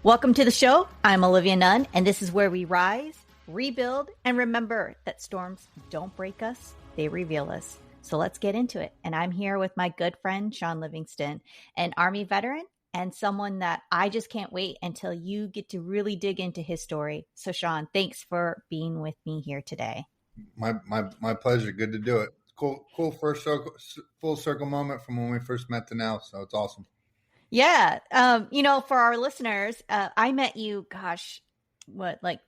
Welcome to the show. I'm Olivia Nunn, and this is where we rise, rebuild, and remember that storms don't break us, they reveal us. So let's get into it. And I'm here with my good friend, Shawn Livingston, an Army veteran and someone that I just can't wait until you get to really dig into his story. So Shawn, thanks for being with me here today. My pleasure. Good to do it. Cool first full circle moment from when we first met to now. So it's awesome. Yeah. For our listeners, I met you, like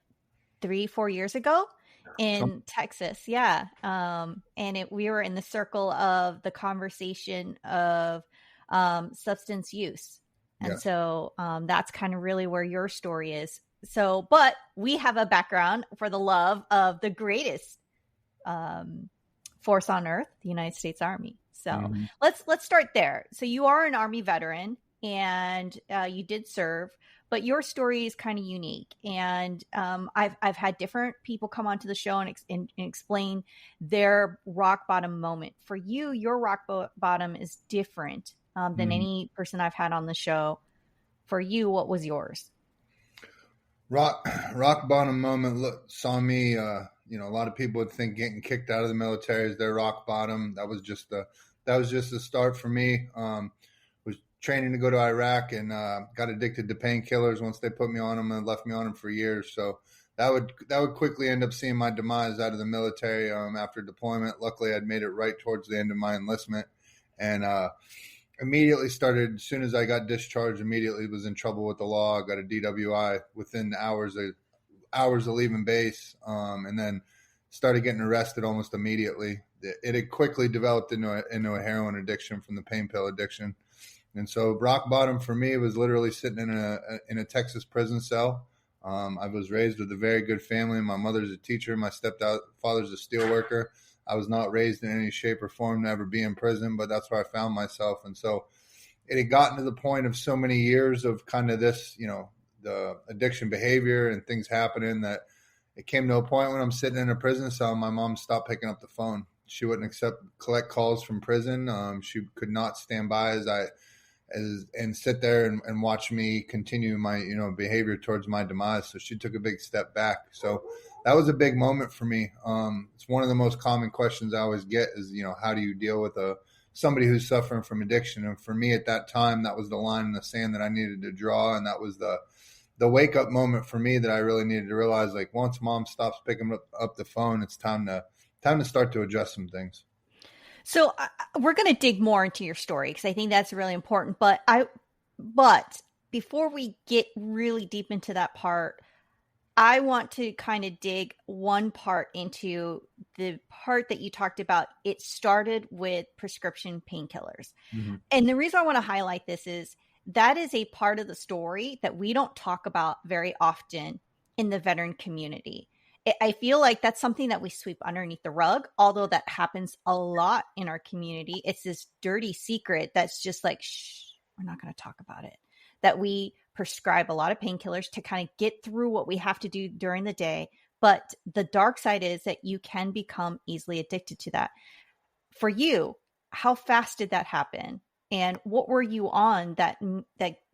3-4 years ago in Texas. Yeah. We were in the circle of the conversation of substance use. And so that's kind of really where your story is. So, but we have a background for the love of the greatest force on earth, the United States Army. So let's start there. So you are an Army veteran and you did serve, but your story is kind of unique. And I've had different people come onto the show and explain their rock bottom moment. For you, your rock bottom is different than any person I've had on the show. For you, what was yours? Rock bottom moment saw me. A lot of people would think getting kicked out of the military is their rock bottom. That was just the start for me. Was training to go to Iraq and got addicted to painkillers once they put me on them and left me on them for years. So that would quickly end up seeing my demise out of the military after deployment. Luckily, I'd made it right towards the end of my enlistment, and immediately started. As soon as I got discharged, immediately was in trouble with the law. I got a DWI within hours of leaving base, and then started getting arrested almost immediately. It had quickly developed into a heroin addiction from the pain pill addiction. And so rock bottom for me was literally sitting in a Texas prison cell. I was raised with a very good family. My mother's a teacher. My stepfather's a steel worker. I was not raised in any shape or form to ever be in prison, but that's where I found myself. And so it had gotten to the point of so many years of kind of this, the addiction behavior and things happening that it came to a point when I'm sitting in a prison cell, my mom stopped picking up the phone. She wouldn't collect calls from prison. She could not stand by and sit there and watch me continue my, behavior towards my demise. So she took a big step back. So that was a big moment for me. It's one of the most common questions I always get is, how do you deal with somebody who's suffering from addiction? And for me at that time, that was the line in the sand that I needed to draw. And that was the wake up moment for me that I really needed to realize, like, once mom stops picking up the phone, it's time to start to adjust some things. So we're going to dig more into your story because I think that's really important. But before we get really deep into that part, I want to kind of dig one part into the part that you talked about. It started with prescription painkillers. Mm-hmm. And the reason I want to highlight this is that is a part of the story that we don't talk about very often in the veteran community. I feel like that's something that we sweep underneath the rug, although that happens a lot in our community. It's this dirty secret that's just like, shh, we're not going to talk about it. That we prescribe a lot of painkillers to kind of get through what we have to do during the day. But the dark side is that you can become easily addicted to that. For you, how fast did that happen? And what were you on that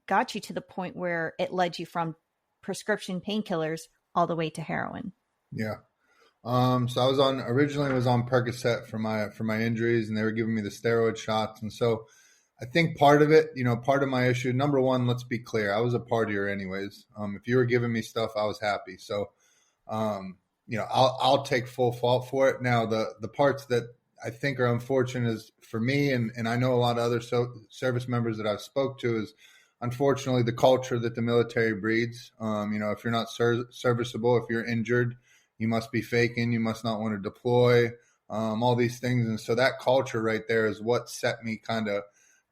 got you to the point where it led you from prescription painkillers all the way to heroin? Yeah. So I was originally on Percocet for my injuries, and they were giving me the steroid shots. And so I think part of it, part of my issue, number one, let's be clear, I was a partier anyways. If you were giving me stuff, I was happy. So, I'll take full fault for it. Now, the parts that I think are unfortunate is for me, and I know a lot of other service members that I've spoke to, is unfortunately the culture that the military breeds. If you're not serviceable, if you're injured, you must be faking, you must not want to deploy, all these things. And so that culture right there is what set me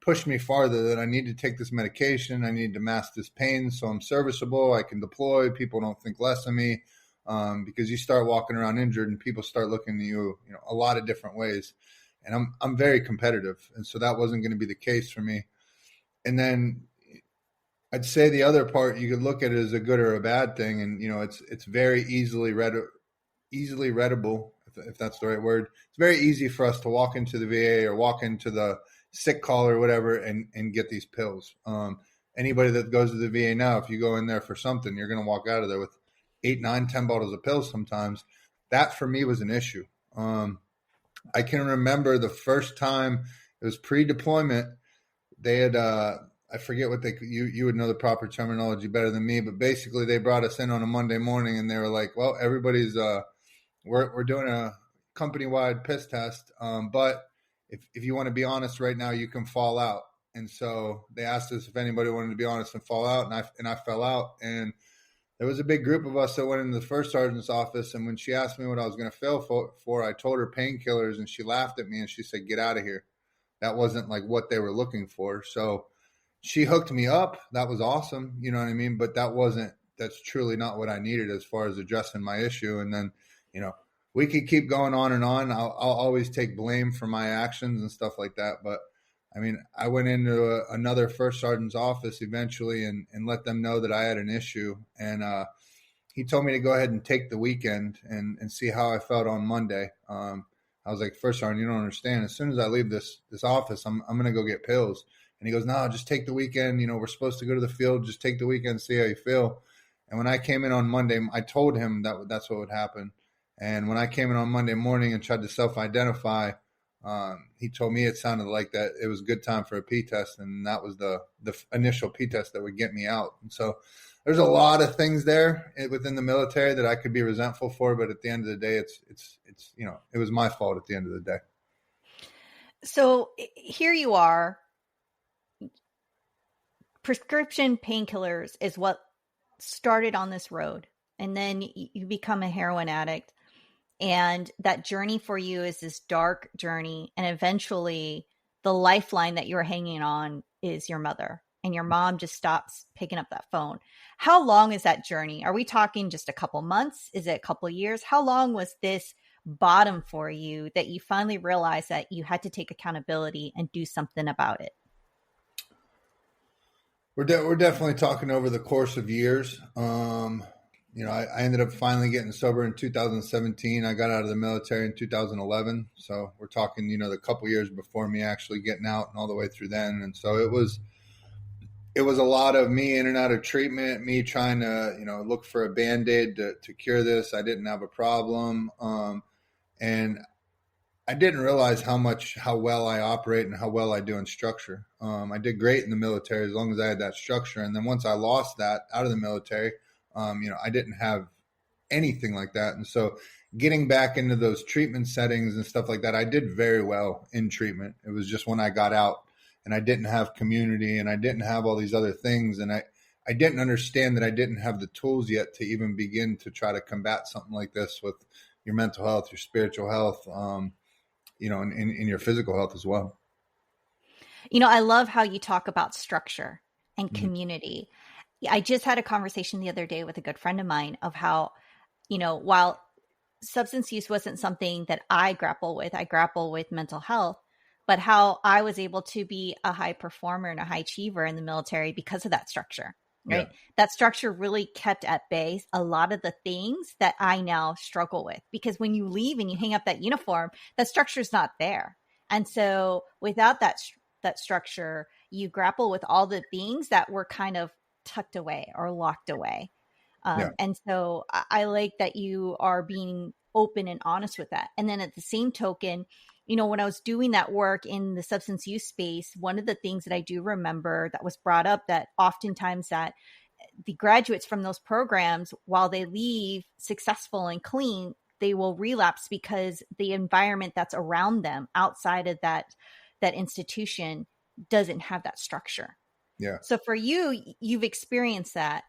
pushed me farther, that I need to take this medication. I need to mask this pain so I'm serviceable. I can deploy. People don't think less of me, because you start walking around injured and people start looking at you, a lot of different ways. And I'm very competitive. And so that wasn't going to be the case for me. And then I'd say the other part, you could look at it as a good or a bad thing. And, it's very easily readable, if that's the right word. It's very easy for us to walk into the VA or walk into the sick call or whatever and get these pills. anybody that goes to the VA now, if you go in there for something, you're going to walk out of there with 8, 9, 10 bottles of pills sometimes. That for me was an issue. I can remember the first time, it was pre-deployment. They had, I forget what you would know the proper terminology better than me, but basically they brought us in on a Monday morning and they were like, well, everybody's, we're doing a company-wide piss test. But if you want to be honest right now, you can fall out. And so they asked us if anybody wanted to be honest and fall out. And I fell out. And there was a big group of us that went into the first sergeant's office. And when she asked me what I was going to fail for, I told her painkillers, and she laughed at me and she said, get out of here. That wasn't like what they were looking for. So she hooked me up. That was awesome. You know what I mean? But that's truly not what I needed as far as addressing my issue. And then, we could keep going on and on. I'll always take blame for my actions and stuff like that. But I mean, I went into another first sergeant's office eventually and let them know that I had an issue. And he told me to go ahead and take the weekend and see how I felt on Monday. I was like, First Sergeant, you don't understand. As soon as I leave this office, I'm going to go get pills. And he goes, no, just take the weekend. We're supposed to go to the field. Just take the weekend, see how you feel. And when I came in on Monday, I told him that's what would happen. And when I came in on Monday morning and tried to self-identify, he told me it sounded like that it was a good time for a P test, and that was the initial P test that would get me out. And so there's a lot of things there within the military that I could be resentful for, but at the end of the day, it's it was my fault at the end of the day. So here you are. Prescription painkillers is what started on this road, and then you become a heroin addict. And that journey for you is this dark journey. And eventually the lifeline that you're hanging on is your mother, and your mom just stops picking up that phone. How long is that journey? Are we talking just a couple months? Is it a couple years? How long was this bottom for you that you finally realized that you had to take accountability and do something about it? We're definitely talking over the course of years. I ended up finally getting sober in 2017. I got out of the military in 2011. So we're talking, the couple years before me actually getting out and all the way through then. And so it was a lot of me in and out of treatment, me trying to, look for a Band-Aid to cure this. I didn't have a problem. And I didn't realize how well I operate and how well I do in structure. I did great in the military as long as I had that structure. And then once I lost that out of the military, I didn't have anything like that. And so getting back into those treatment settings and stuff like that, I did very well in treatment. It was just when I got out and I didn't have community and I didn't have all these other things. And I didn't understand that I didn't have the tools yet to even begin to try to combat something like this with your mental health, your spiritual health, and in your physical health as well. I love how you talk about structure and community. I just had a conversation the other day with a good friend of mine of how, while substance use wasn't something that I grapple with mental health, but how I was able to be a high performer and a high achiever in the military because of that structure, right? Yeah. That structure really kept at bay a lot of the things that I now struggle with, because when you leave and you hang up that uniform, that structure is not there. And so without that structure, you grapple with all the things that were kind of tucked away or locked away. And so I like that you are being open and honest with that. And then at the same token, when I was doing that work in the substance use space, one of the things that I do remember that was brought up, that oftentimes that the graduates from those programs, while they leave successful and clean, they will relapse because the environment that's around them outside of that institution doesn't have that structure. Yeah. So for you, you've experienced that.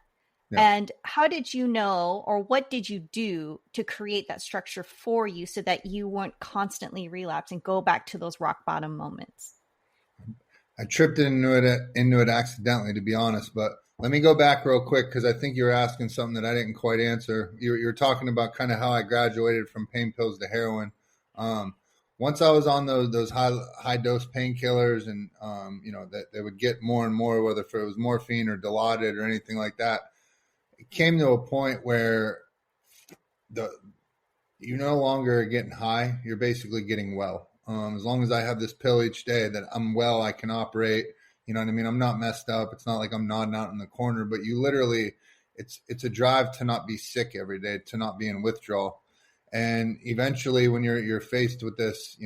Yeah. And how did you know, or what did you do to create that structure for you so that you weren't constantly relapse and go back to those rock bottom moments? I tripped into it accidentally, to be honest. But let me go back real quick, because I think you were asking something that I didn't quite answer. You're talking about kind of how I graduated from pain pills to heroin. Once I was on those high dose painkillers, and that they would get more and more, whether if it was morphine or Dilaudid or anything like that, it came to a point where you're no longer getting high; you're basically getting well. As long as I have this pill each day, that I'm well, I can operate. You know what I mean? I'm not messed up. It's not like I'm nodding out in the corner, but you literally, it's a drive to not be sick every day, to not be in withdrawal. And eventually when you're faced with this,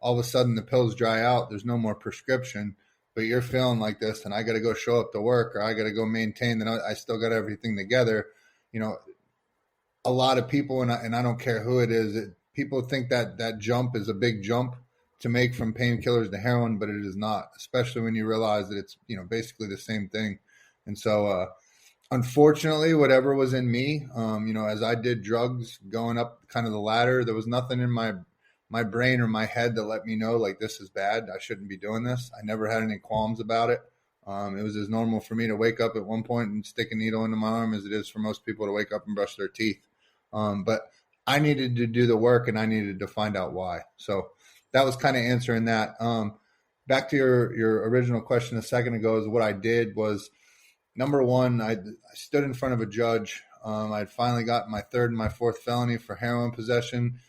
all of a sudden the pills dry out, there's no more prescription, but you're feeling like this, and I got to go show up to work, or I got to go maintain that I still got everything together. A lot of people, and I don't care who it is, people think that jump is a big jump to make from painkillers to heroin, but it is not, especially when you realize that it's, basically the same thing. And so, unfortunately, whatever was in me, as I did drugs going up kind of the ladder, there was nothing in my brain or my head that let me know, like, this is bad. I shouldn't be doing this. I never had any qualms about it. It was as normal for me to wake up at one point and stick a needle into my arm as it is for most people to wake up and brush their teeth. But I needed to do the work, and I needed to find out why. So that was kind of answering that. Back to your original question a second ago, is what I did was, number one, I stood in front of a judge. I'd finally got my third and my fourth felony for heroin possession.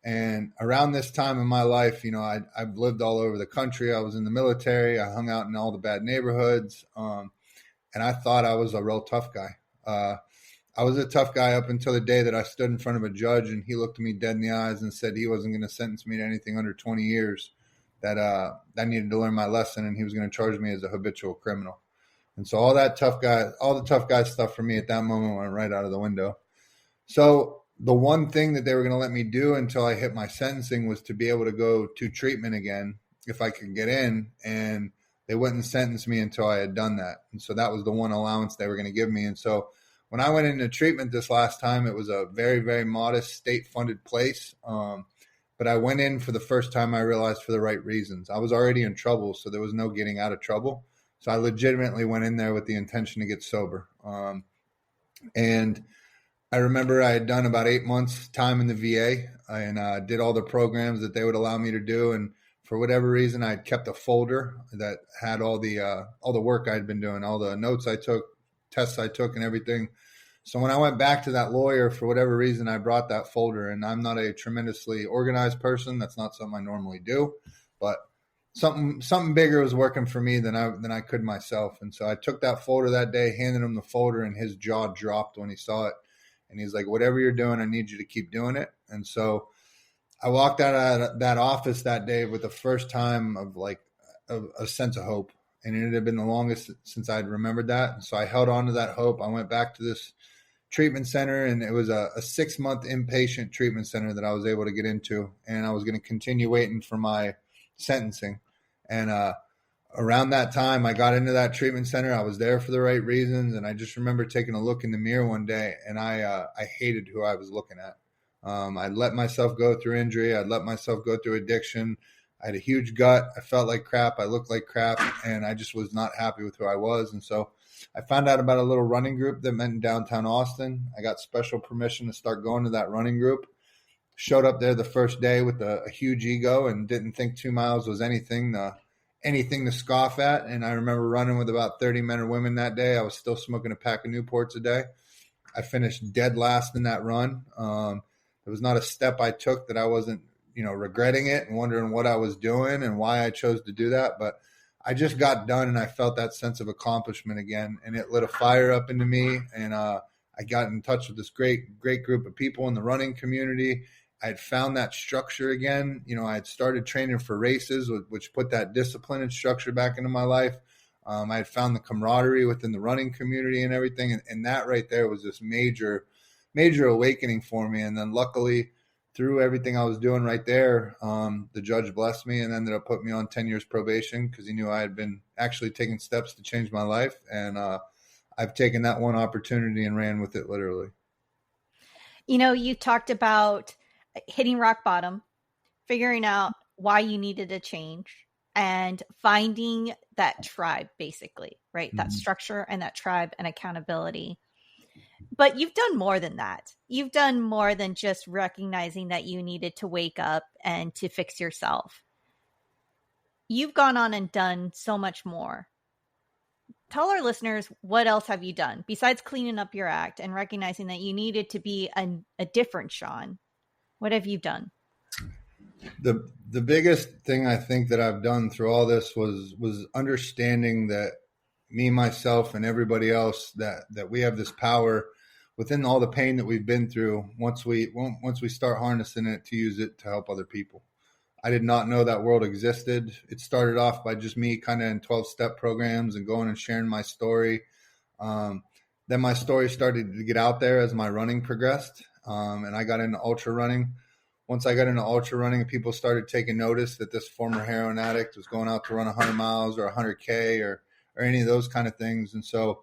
And around this time in my life, I've lived all over the country. I was in the military. I hung out in all the bad neighborhoods. And I thought I was a real tough guy. I was a tough guy up until the day that I stood in front of a judge, and he looked me dead in the eyes and said he wasn't going to sentence me to anything under 20 years, that I needed to learn my lesson, and he was going to charge me as a habitual criminal. And so all the tough guy stuff for me at that moment went right out of the window. So the one thing that they were going to let me do until I hit my sentencing was to be able to go to treatment again if I could get in, and they wouldn't sentence me until I had done that. And so that was the one allowance they were going to give me. And so when I went into treatment this last time, it was a very, very modest state-funded place. But I went in for the first time, I realized, for the right reasons. I was already in trouble, so there was no getting out of trouble. So I legitimately went in there with the intention to get sober. And I remember I had done about 8 months time in the VA, and did all the programs that they would allow me to do. And for whatever reason, I had kept a folder that had all the work I'd been doing, all the notes I took, tests I took, and everything. So when I went back to that lawyer, for whatever reason, I brought that folder, and I'm not a tremendously organized person. That's not something I normally do, but something bigger was working for me than I could myself. And so I took that folder that day, handed him the folder, and his jaw dropped when he saw it. And he's like, whatever you're doing, I need you to keep doing it. And so I walked out of that office that day with the first time of like a sense of hope. And it had been the longest since I'd remembered that. And so I held on to that hope. I went back to this treatment center, and it was a 6-month inpatient treatment center that I was able to get into. And I was going to continue waiting for my sentencing. And around that time, I got into that treatment center. I was there for the right reasons. And I just remember taking a look in the mirror one day, and I hated who I was looking at. I'd let myself go through injury. I'd let myself go through addiction. I had a huge gut. I felt like crap. I looked like crap, and I just was not happy with who I was. And so I found out about a little running group that met in downtown Austin. I got special permission to start going to that running group. Showed up there the first day with a huge ego and didn't think 2 miles was anything to scoff at. And I remember running with about 30 men or women that day. I was still smoking a pack of Newports a day. I finished dead last in that run. There was not a step I took that I wasn't, regretting it and wondering what I was doing and why I chose to do that. But I just got done, and I felt that sense of accomplishment again, and it lit a fire up into me. And I got in touch with this great group of people in the running community. I had found that structure again. I had started training for races, which put that discipline and structure back into my life. I had found the camaraderie within the running community and everything. And that right there was this major, major awakening for me. And then luckily, through everything I was doing right there, the judge blessed me and ended up putting me on 10 years probation because he knew I had been actually taking steps to change my life. And I've taken that one opportunity and ran with it literally. You talked about hitting rock bottom, figuring out why you needed a change, and finding that tribe, basically, right? Mm-hmm. That structure and that tribe and accountability. But you've done more than that. You've done more than just recognizing that you needed to wake up and to fix yourself. You've gone on and done so much more. Tell our listeners, what else have you done besides cleaning up your act and recognizing that you needed to be a different Shawn? What have you done? The biggest thing I think that I've done through all this was understanding that me, myself, and everybody else, that we have this power within all the pain that we've been through. Once we start harnessing it to use it to help other people. I did not know that world existed. It started off by just me kind of in 12-step programs and going and sharing my story. Um, then my story started to get out there as my running progressed, and I got into ultra running. Once I got into ultra running, people started taking notice that this former heroin addict was going out to run 100 miles or 100K or any of those kind of things. And so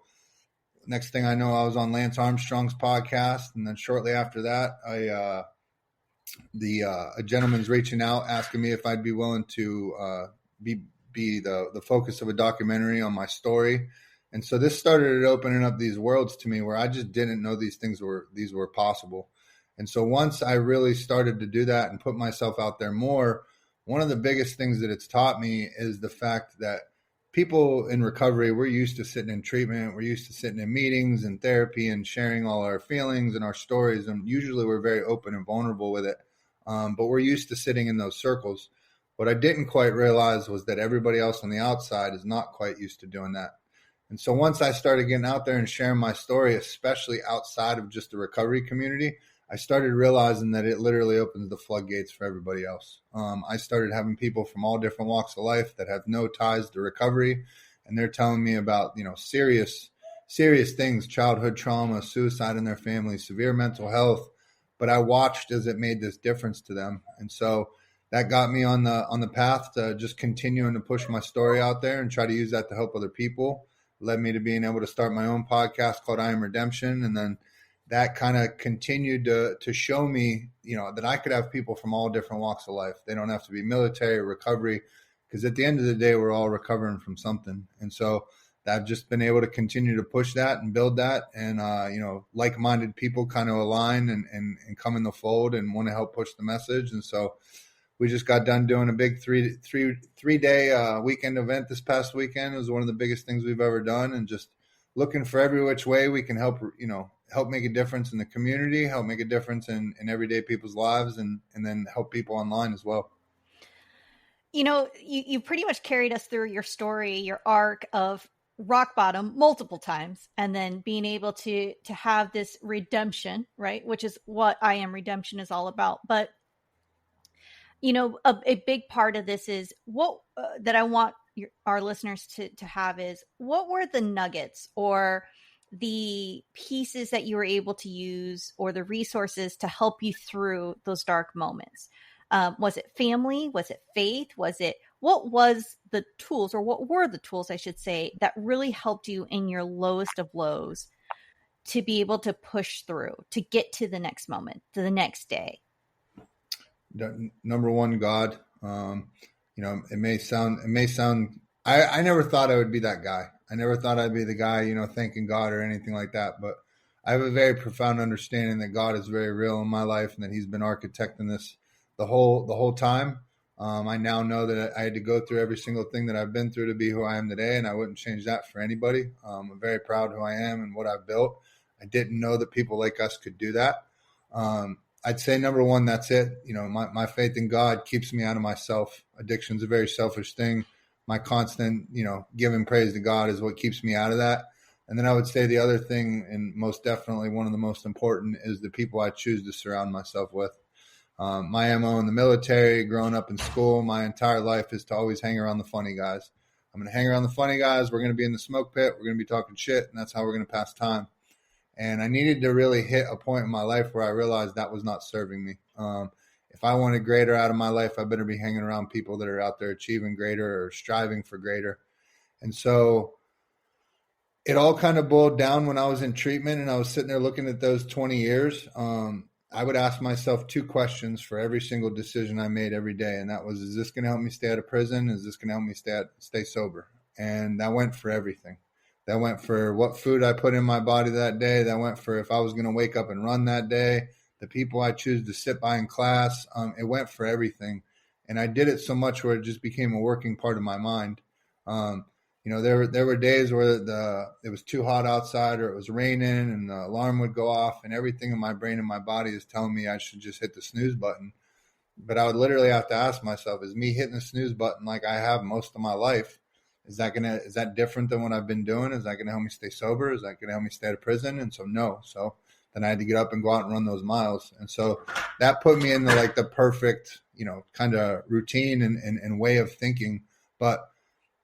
next thing I know, I was on Lance Armstrong's podcast. And then shortly after that, a gentleman's reaching out asking me if I'd be willing to be the focus of a documentary on my story. And so this started opening up these worlds to me where I just didn't know these were possible. And so once I really started to do that and put myself out there more, one of the biggest things that it's taught me is the fact that people in recovery, we're used to sitting in treatment, we're used to sitting in meetings and therapy and sharing all our feelings and our stories. And usually we're very open and vulnerable with it. But we're used to sitting in those circles. What I didn't quite realize was that everybody else on the outside is not quite used to doing that. And so once I started getting out there and sharing my story, especially outside of just the recovery community, I started realizing that it literally opens the floodgates for everybody else. I started having people from all different walks of life that have no ties to recovery, and they're telling me about, serious things, childhood trauma, suicide in their family, severe mental health. But I watched as it made this difference to them, and so that got me on the path to just continuing to push my story out there and try to use that to help other people. Led me to being able to start my own podcast called I Am Redemption, and then that kind of continued to show me, that I could have people from all different walks of life. They don't have to be military or recovery, because at the end of the day, we're all recovering from something. And so I've just been able to continue to push that and build that. And, like-minded people kind of align and come in the fold and want to help push the message. And so we just got done doing a big three-day weekend event this past weekend. It was one of the biggest things we've ever done, and just looking for every which way we can help make a difference in the community, help make a difference in everyday people's lives, and then help people online as well. You pretty much carried us through your story, your arc of rock bottom multiple times, and then being able to have this redemption, right? Which is what I Am Redemption is all about. But, a big part of this is what that I want our listeners to have is, what were the nuggets or the pieces that you were able to use, or the resources to help you through those dark moments? Was it family? Was it faith? What was the tools, or what were the tools, I should say, that really helped you in your lowest of lows to be able to push through, to get to the next moment, to the next day? Number one, God. It may sound, I never thought I would be that guy. I never thought I'd be the guy, thanking God or anything like that. But I have a very profound understanding that God is very real in my life, and that He's been architecting this the whole time. I now know that I had to go through every single thing that I've been through to be who I am today, and I wouldn't change that for anybody. I'm very proud of who I am and what I've built. I didn't know that people like us could do that. I'd say number one, that's it. My faith in God keeps me out of myself. Addiction's a very selfish thing. My constant, giving praise to God is what keeps me out of that. And then I would say the other thing, and most definitely one of the most important, is the people I choose to surround myself with. My MO in the military, growing up in school, my entire life is to always hang around the funny guys. I'm going to hang around the funny guys. We're going to be in the smoke pit. We're going to be talking shit, and that's how we're going to pass time. And I needed to really hit a point in my life where I realized that was not serving me. If I wanted greater out of my life, I better be hanging around people that are out there achieving greater or striving for greater. And so it all kind of boiled down when I was in treatment and I was sitting there looking at those 20 years. I would ask myself two questions for every single decision I made every day. And that was, is this going to help me stay out of prison? Is this going to help me stay sober? And that went for everything. That went for what food I put in my body that day. That went for if I was going to wake up and run that day, the people I choose to sit by in class. It went for everything. And I did it so much where it just became a working part of my mind. There were days where it was too hot outside or it was raining and the alarm would go off and everything in my brain and my body is telling me I should just hit the snooze button. But I would literally have to ask myself, is me hitting the snooze button like I have most of my life, is that different than what I've been doing? Is that gonna help me stay sober? Is that gonna help me stay out of prison? And so no. So then I had to get up and go out and run those miles. And so that put me into like the perfect, kind of routine and way of thinking. But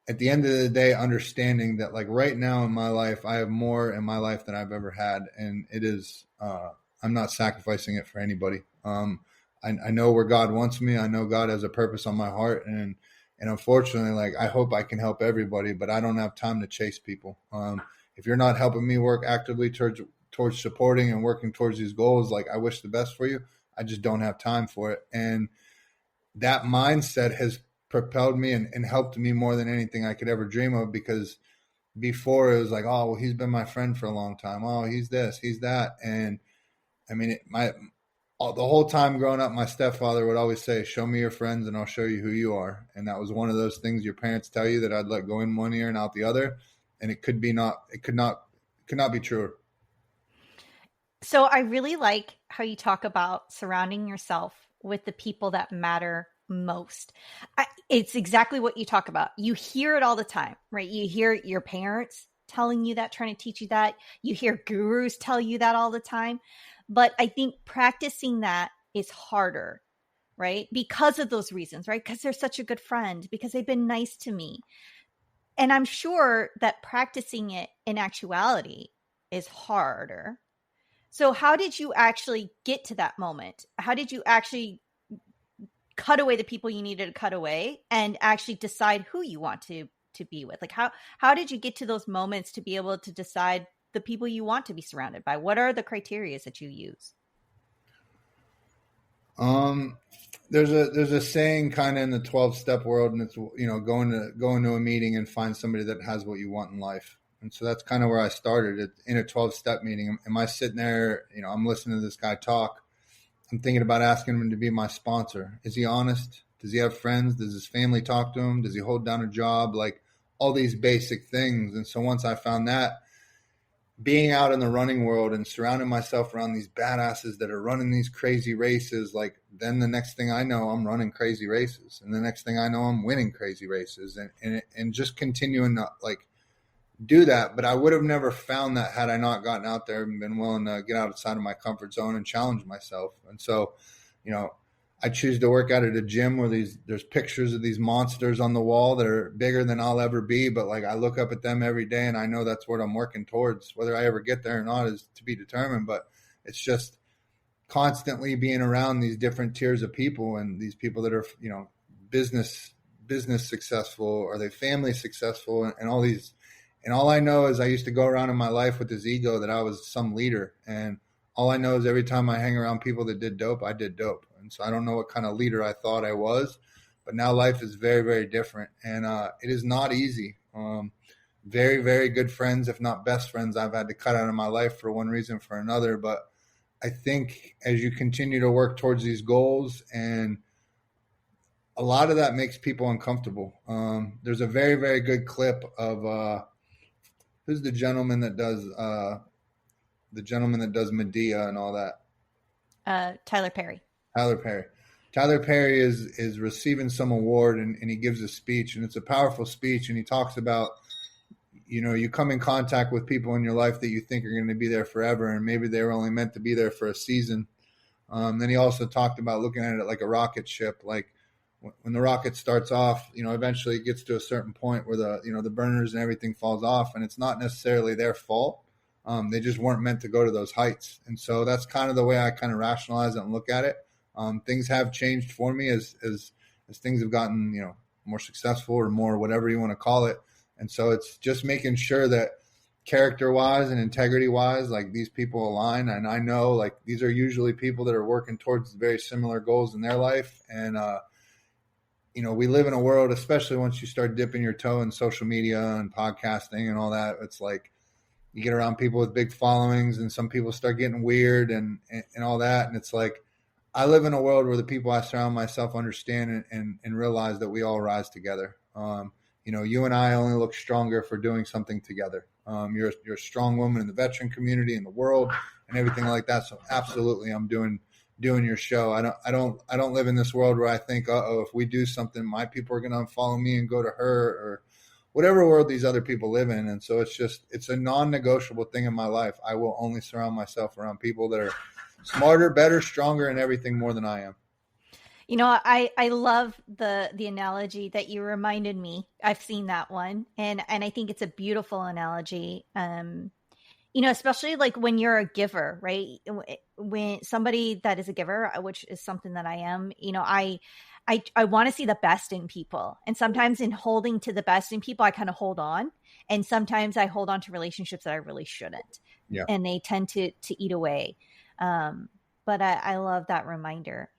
at the end of the day, understanding that like right now in my life, I have more in my life than I've ever had. And it is, I'm not sacrificing it for anybody. I know where God wants me. I know God has a purpose on my heart. And unfortunately, like I hope I can help everybody, but I don't have time to chase people. If you're not helping me work actively towards supporting and working towards these goals, like I wish the best for you, I just don't have time for it. And that mindset has propelled me and helped me more than anything I could ever dream of, because before it was like, oh, well, he's been my friend for a long time. Oh, he's this, he's that. And I mean, the whole time growing up, my stepfather would always say, show me your friends and I'll show you who you are. And that was one of those things your parents tell you that I'd let go in one ear and out the other. And it could not be truer. So I really like how you talk about surrounding yourself with the people that matter most. It's exactly what you talk about. You hear it all the time, right? You hear your parents telling you that, trying to teach you that. You hear gurus tell you that all the time. But I think practicing that is harder, right? Because of those reasons, right? Because they're such a good friend, because they've been nice to me. And I'm sure that practicing it in actuality is harder. So how did you actually get to that moment? How did you actually cut away the people you needed to cut away and actually decide who you want to be with? Like how did you get to those moments to be able to decide the people you want to be surrounded by? What are the criteria that you use? There's a saying kind of in the 12-step world, and it's, going to a meeting and find somebody that has what you want in life. And so that's kind of where I started in a 12-step meeting. Am I sitting there, I'm listening to this guy talk. I'm thinking about asking him to be my sponsor. Is he honest? Does he have friends? Does his family talk to him? Does he hold down a job? Like all these basic things. And so once I found that, being out in the running world and surrounding myself around these badasses that are running these crazy races, like then the next thing I know, I'm running crazy races. And the next thing I know, I'm winning crazy races and just continuing to like do that. But I would have never found that had I not gotten out there and been willing to get outside of my comfort zone and challenge myself. And so, I choose to work out at a gym where there's pictures of these monsters on the wall that are bigger than I'll ever be. But like I look up at them every day and I know that's what I'm working towards. Whether I ever get there or not is to be determined. But it's just constantly being around these different tiers of people and these people that are, business successful, are they family successful, and all these. And all I know is I used to go around in my life with this ego that I was some leader. And all I know is every time I hang around people that did dope, I did dope. And so I don't know what kind of leader I thought I was, but now life is very, very different. And it is not easy. Very, very good friends, if not best friends, I've had to cut out of my life for one reason or for another. But I think as you continue to work towards these goals, and a lot of that makes people uncomfortable. There's a very, very good clip of who's the gentleman that does Medea and all that? Tyler Perry. Tyler Perry is receiving some award and he gives a speech, and it's a powerful speech. And he talks about, you come in contact with people in your life that you think are going to be there forever, and maybe they were only meant to be there for a season. Then he also talked about looking at it like a rocket ship. Like when the rocket starts off, eventually it gets to a certain point where the burners and everything falls off, and it's not necessarily their fault. They just weren't meant to go to those heights. And so that's kind of the way I kind of rationalize it and look at it. Things have changed for me as things have gotten, more successful or more, whatever you want to call it. And so it's just making sure that character wise and integrity wise, like these people align. And I know like these are usually people that are working towards very similar goals in their life. And, we live in a world, especially once you start dipping your toe in social media and podcasting and all that, it's like you get around people with big followings and some people start getting weird and all that. And it's like, I live in a world where the people I surround myself understand and realize that we all rise together. You and I only look stronger for doing something together. You're a strong woman in the veteran community, in the world, and everything like that. So absolutely, I'm doing doing your show. I don't live in this world where I think, if we do something, my people are going to unfollow me and go to her, or whatever world these other people live in. And so it's a non-negotiable thing in my life. I will only surround myself around people that are smarter, better, stronger, and everything more than I am. I love the analogy that you reminded me. I've seen that one, and I think it's a beautiful analogy. Especially like when you're a giver, right? When somebody that is a giver, which is something that I am, I want to see the best in people. And sometimes in holding to the best in people, I kind of hold on. And sometimes I hold on to relationships that I really shouldn't. Yeah. And they tend to eat away. But I love that reminder.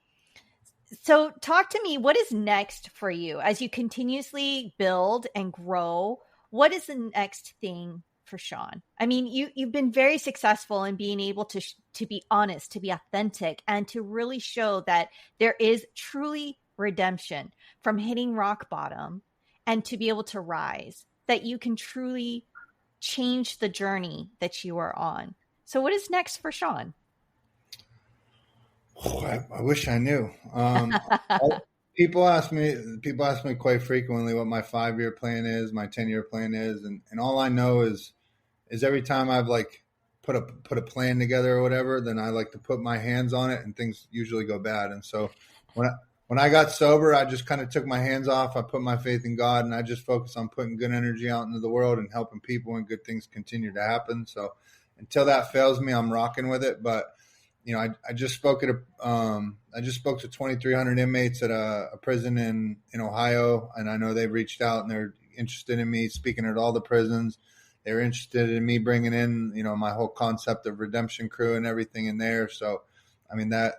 So talk to me, what is next for you as you continuously build and grow? What is the next thing for Shawn? I mean, you've been very successful in being able to be honest, to be authentic, and to really show that there is truly redemption from hitting rock bottom and to be able to rise, that you can truly change the journey that you are on. So what is next for Shawn? I wish I knew. People ask me quite frequently what my 5-year plan is, my 10-year plan is, and all I know is every time I've like put a plan together or whatever, then I like to put my hands on it, and things usually go bad. And so when I got sober, I just kind of took my hands off. I put my faith in God, and I just focused on putting good energy out into the world and helping people, and good things continue to happen. So until that fails me, I'm rocking with it. But I just spoke to 2,300 inmates at a prison in Ohio, and I know they've reached out and they're interested in me speaking at all the prisons. They're interested in me bringing in, my whole concept of redemption crew and everything in there. So, I mean, that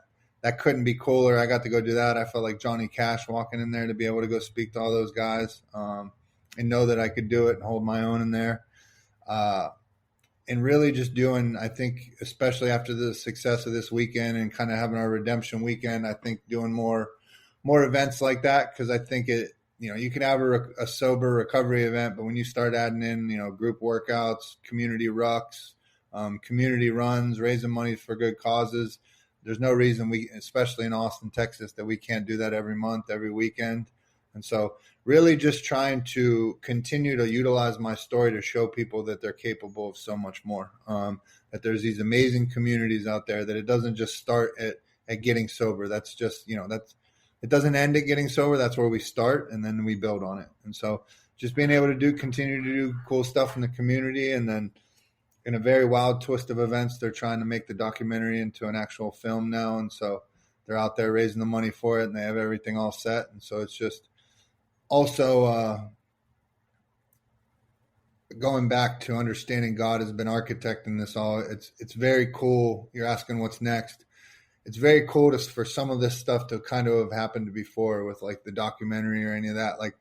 couldn't be cooler. I got to go do that. I felt like Johnny Cash walking in there to be able to go speak to all those guys, and know that I could do it and hold my own in there. And really just doing, I think, especially after the success of this weekend and kind of having our redemption weekend, I think doing more events like that, because I think you can have a sober recovery event, but when you start adding in, group workouts, community rucks, community runs, raising money for good causes, there's no reason especially in Austin, Texas, that we can't do that every month, every weekend. And so really just trying to continue to utilize my story to show people that they're capable of so much more, that there's these amazing communities out there, that it doesn't just start at getting sober. That's just, it doesn't end at getting sober. That's where we start, and then we build on it. And so just being able to continue to do cool stuff in the community. And then in a very wild twist of events, they're trying to make the documentary into an actual film now. And so they're out there raising the money for it, and they have everything all set. And so it's just, also, going back to understanding God has been architecting this all. It's very cool. You're asking what's next. It's very cool for some of this stuff to kind of have happened before, with like the documentary or any of that. Like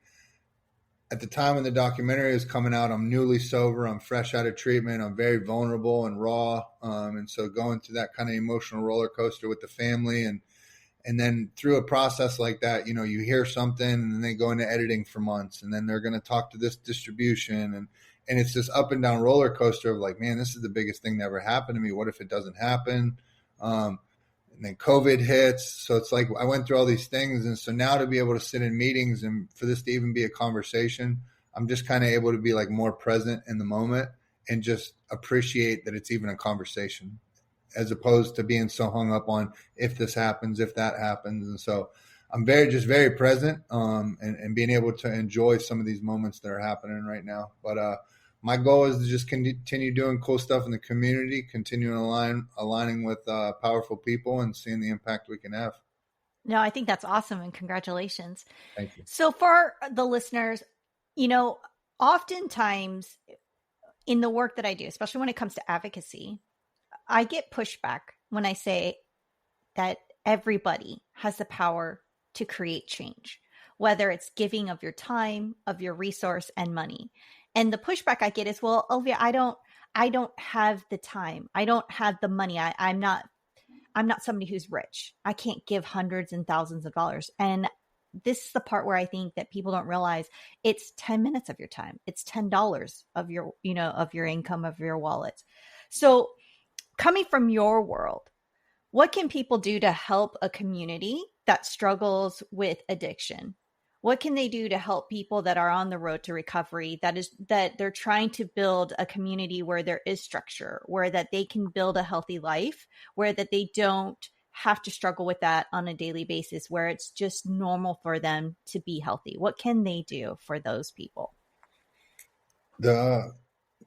at the time when the documentary is coming out, I'm newly sober. I'm fresh out of treatment. I'm very vulnerable and raw. And so going through that kind of emotional roller coaster with the family, and then through a process like that, you hear something, and then they go into editing for months, and then they're going to talk to this distribution. And it's this up and down roller coaster of like, man, this is the biggest thing that ever happened to me. What if it doesn't happen? And then COVID hits. So it's like, I went through all these things. And so now to be able to sit in meetings and for this to even be a conversation, I'm just kind of able to be like more present in the moment and just appreciate that it's even a conversation, as opposed to being so hung up on if this happens, if that happens. And so I'm very present, and being able to enjoy some of these moments that are happening right now. But my goal is to just continue doing cool stuff in the community, continuing aligning with powerful people, and seeing the impact we can have. No, I think that's awesome, and congratulations. Thank you. So for the listeners, oftentimes in the work that I do, especially when it comes to advocacy, I get pushback when I say that everybody has the power to create change, whether it's giving of your time, of your resource, and money. And the pushback I get is, well, Olivia, I don't have the time. I don't have the money. I'm not somebody who's rich. I can't give hundreds and thousands of dollars. And this is the part where I think that people don't realize it's 10 minutes of your time. It's $10 of your, of your income, of your wallet. So coming from your world, What can people do to help a community that struggles with addiction? What can they do to help people that are on the road to recovery, that they're trying to build a community where there is structure, where that they can build a healthy life, where that they don't have to struggle with that on a daily basis, where it's just normal for them to be healthy? What can they do for those people? The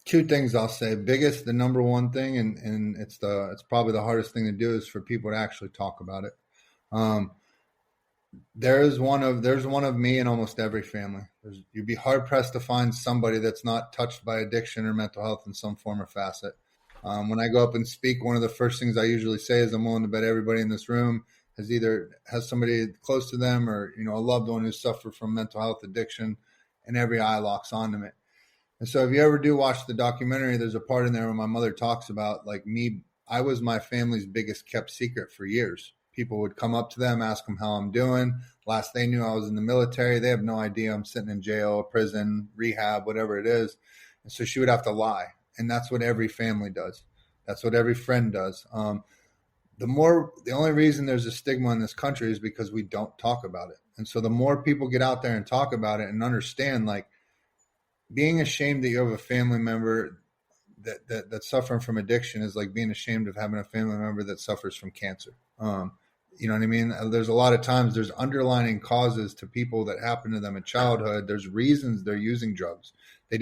two things I'll say. Biggest, the number one thing, and it's probably the hardest thing to do, is for people to actually talk about it. Um, there's one of me in almost every family. You'd be hard pressed to find somebody that's not touched by addiction or mental health in some form or facet. When I go up and speak, one of the first things I usually say is I'm willing to bet everybody in this room has somebody close to them, or a loved one who suffered from mental health addiction, and every eye locks onto it. And so if you ever do watch the documentary, there's a part in there where my mother talks about, like, me, I was my family's biggest kept secret for years. People would come up to them, ask them how I'm doing. Last they knew, I was in the military. They have no idea I'm sitting in jail, prison, rehab, whatever it is. And so she would have to lie. And that's what every family does. That's what every friend does. The only reason there's a stigma in this country is because we don't talk about it. And so the more people get out there and talk about it and understand, like, being ashamed that you have a family member that's suffering from addiction is like being ashamed of having a family member that suffers from cancer. You know what I mean? There's a lot of times there's underlying causes to people that happen to them in childhood. There's reasons they're using drugs. They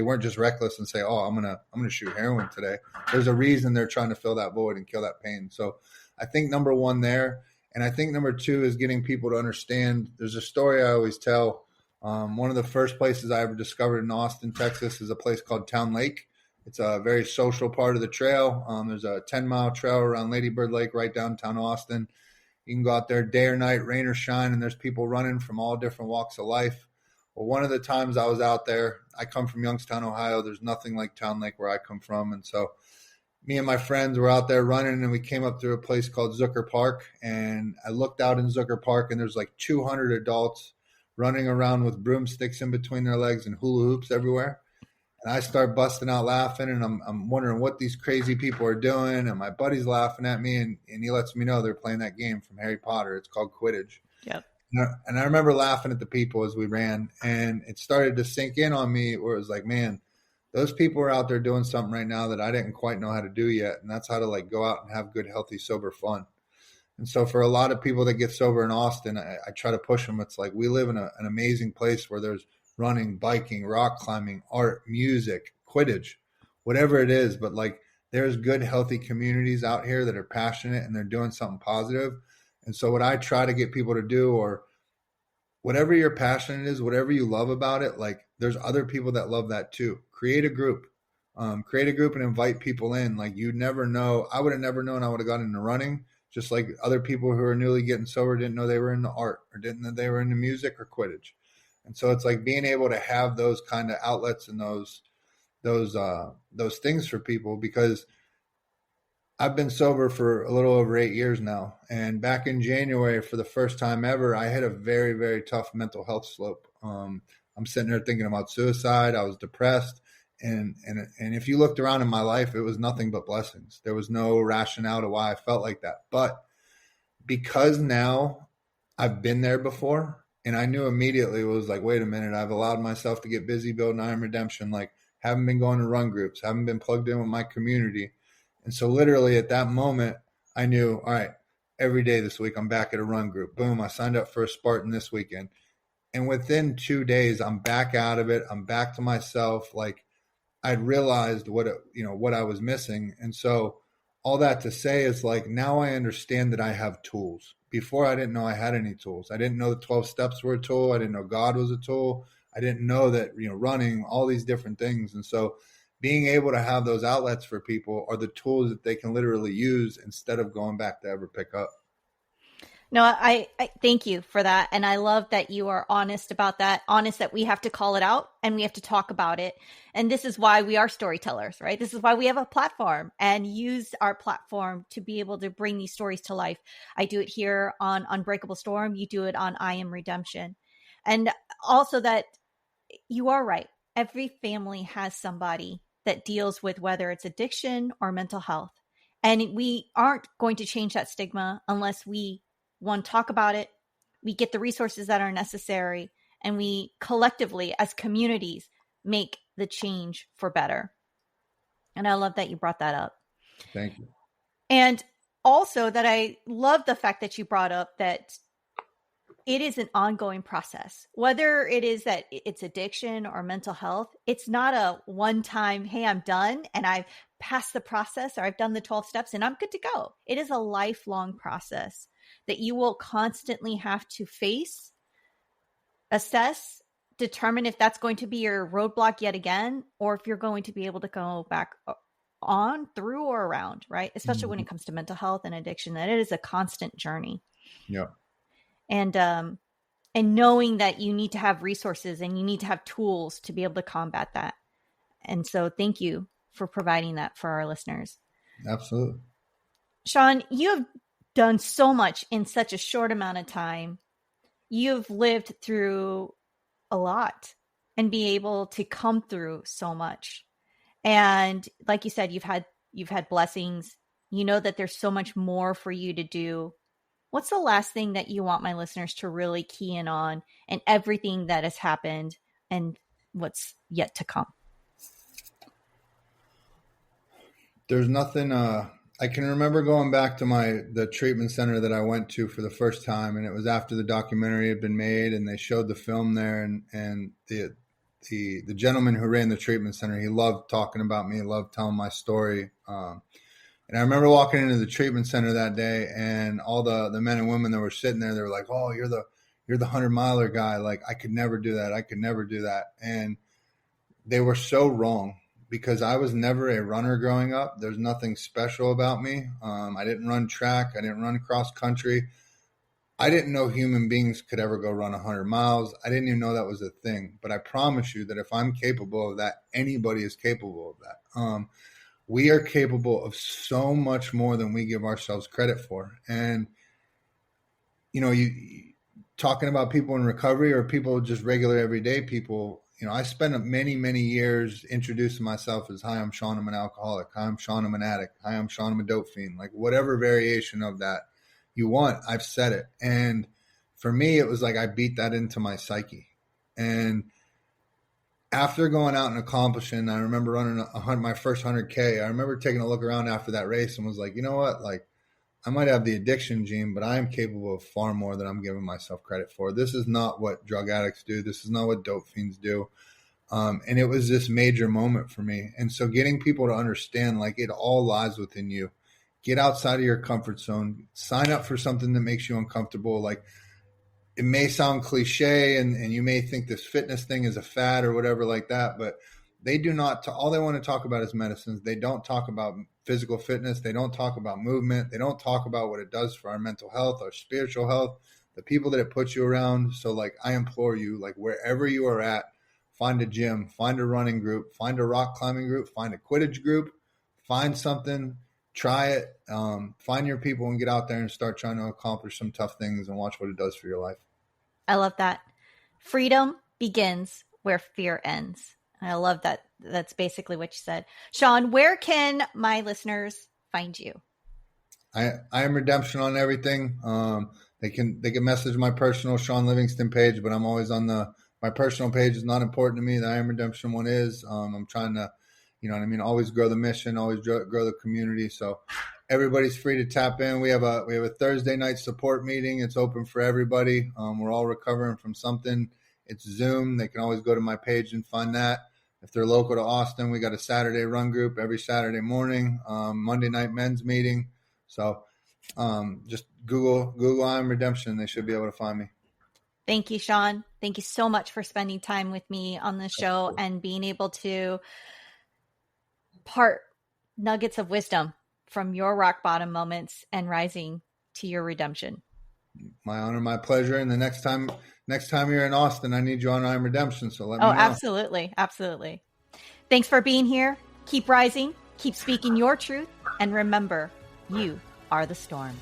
weren't just reckless and say, "Oh, I'm gonna shoot heroin today." There's a reason they're trying to fill that void and kill that pain. So I think number one there, and I think number two is getting people to understand. There's a story I always tell. One of the first places I ever discovered in Austin, Texas, is a place called Town Lake. It's a very social part of the trail. There's a 10-mile trail around Lady Bird Lake right downtown Austin. You can go out there day or night, rain or shine, and there's people running from all different walks of life. Well, one of the times I was out there, I come from Youngstown, Ohio. There's nothing like Town Lake where I come from. And so me and my friends were out there running, and we came up to a place called Zucker Park. And I looked out in Zucker Park, and there's like 200 adults running around with broomsticks in between their legs and hula hoops everywhere. And I start busting out laughing, and I'm wondering what these crazy people are doing. And my buddy's laughing at me, and he lets me know they're playing that game from Harry Potter. It's called Quidditch. Yep. And I remember laughing at the people as we ran, and it started to sink in on me where it was like, man, those people are out there doing something right now that I didn't quite know how to do yet. And that's how to, like, go out and have good, healthy, sober fun. And so for a lot of people that get sober in Austin, I try to push them. It's like we live in an amazing place where there's running, biking, rock climbing, art, music, Quidditch, whatever it is. But, like, there's good, healthy communities out here that are passionate and they're doing something positive. And so what I try to get people to do, or whatever your passion is, whatever you love about it, like, there's other people that love that too. Create a group. Create a group and invite people in. Like, you'd never know. I would have never known I would have gotten into running. Just like other people who are newly getting sober didn't know they were into art, or didn't know they were into music or Quidditch. And so it's like being able to have those kind of outlets and those things for people, because I've been sober for a little over 8 years now. And back in January, for the first time ever, I hit a very, very tough mental health slope. I'm sitting there thinking about suicide. I was depressed. And if you looked around in my life, it was nothing but blessings. There was no rationale to why I felt like that. But because now I've been there before, and I knew immediately, it was like, wait a minute, I've allowed myself to get busy building I Am Redemption. Like, haven't been going to run groups, haven't been plugged in with my community. And so literally at that moment, I knew, all right, every day this week, I'm back at a run group. Boom, I signed up for a Spartan this weekend. And within 2 days, I'm back out of it. I'm back to myself. Like, I'd realized what I was missing. And so all that to say is, like, now I understand that I have tools. Before, I didn't know I had any tools. I didn't know the 12 steps were a tool. I didn't know God was a tool. I didn't know that, running, all these different things. And so being able to have those outlets for people are the tools that they can literally use instead of going back to ever pick up. No, I thank you for that. And I love that you are honest about that, honest that we have to call it out and we have to talk about it. And this is why we are storytellers, right? This is why we have a platform and use our platform to be able to bring these stories to life. I do it here on Unbreakable Storm. You do it on I Am Redemption. And also that you are right. Every family has somebody that deals with whether it's addiction or mental health. And we aren't going to change that stigma unless we, one, talk about it, we get the resources that are necessary, and we collectively, as communities, make the change for better. And I love that you brought that up. Thank you. And also that I love the fact that you brought up that it is an ongoing process, whether it is that it's addiction or mental health. It's not a one-time, hey, I'm done and I've passed the process, or I've done the 12 steps and I'm good to go. It is a lifelong process that you will constantly have to face, assess, determine if that's going to be your roadblock yet again, or if you're going to be able to go back on, through, or around, right? Especially when it comes to mental health and addiction, that it is a constant journey. Yeah. And knowing that you need to have resources and you need to have tools to be able to combat that. And so thank you for providing that for our listeners. Absolutely. Shawn, you have done so much in such a short amount of time. You've lived through a lot and be able to come through so much. And like you said, you've had blessings. You know that there's so much more for you to do. What's the last thing that you want my listeners to really key in on, and everything that has happened and what's yet to come? There's nothing, I can remember going back to the treatment center that I went to for the first time, and it was after the documentary had been made and they showed the film there, and the gentleman who ran the treatment center, he loved talking about me, he loved telling my story. And I remember walking into the treatment center that day, and all the men and women that were sitting there, they were like, "Oh, you're the 100-miler guy. Like, I could never do that. I could never do that." And they were so wrong, because I was never a runner growing up. There's nothing special about me. I didn't run track. I didn't run cross country. I didn't know human beings could ever go run 100 miles. I didn't even know that was a thing. But I promise you that if I'm capable of that, anybody is capable of that. We are capable of so much more than we give ourselves credit for. And, you talking about people in recovery or people just regular everyday people, I spent many, many years introducing myself as, "Hi, I'm Shawn, I'm an alcoholic. Hi, I'm Shawn, I'm an addict. Hi, I'm Shawn, I'm a dope fiend." Like, whatever variation of that you want, I've said it. And for me, it was like I beat that into my psyche. And after going out and accomplishing, I remember running my first 100K. I remember taking a look around after that race and was like, you know what? Like, I might have the addiction gene, but I am capable of far more than I'm giving myself credit for. This is not what drug addicts do. This is not what dope fiends do. And it was this major moment for me. And so getting people to understand, like, it all lies within you. Get outside of your comfort zone. Sign up for something that makes you uncomfortable. Like, it may sound cliche and you may think this fitness thing is a fad or whatever like that, but they do not, all they want to talk about is medicines. They don't talk about physical fitness. They don't talk about movement. They don't talk about what it does for our mental health, our spiritual health, the people that it puts you around. So, like, I implore you, like, wherever you are at, find a gym, find a running group, find a rock climbing group, find a Quidditch group, find something, try it, find your people and get out there and start trying to accomplish some tough things and watch what it does for your life. I love that. Freedom begins where fear ends. I love that. That's basically what you said. Shawn, where can my listeners find you? I am Redemption on everything. They can message my personal Shawn Livingston page, but I'm always on my personal page is not important to me. The I Am Redemption one is. I'm trying to, always grow the mission, always grow the community. So everybody's free to tap in. We have a Thursday night support meeting. It's open for everybody. We're all recovering from something. It's Zoom. They can always go to my page and find that. If they're local to Austin, we got a Saturday run group every Saturday morning, Monday night men's meeting. So just Google I Am Redemption. They should be able to find me. Thank you, Shawn. Thank you so much for spending time with me on the show and being able to part nuggets of wisdom from your rock bottom moments and rising to your redemption. My honor, my pleasure. And the next time you're in Austin, I need you on I Am Redemption. So let me know. Absolutely. Absolutely. Thanks for being here. Keep rising, keep speaking your truth, and remember, you are the storm.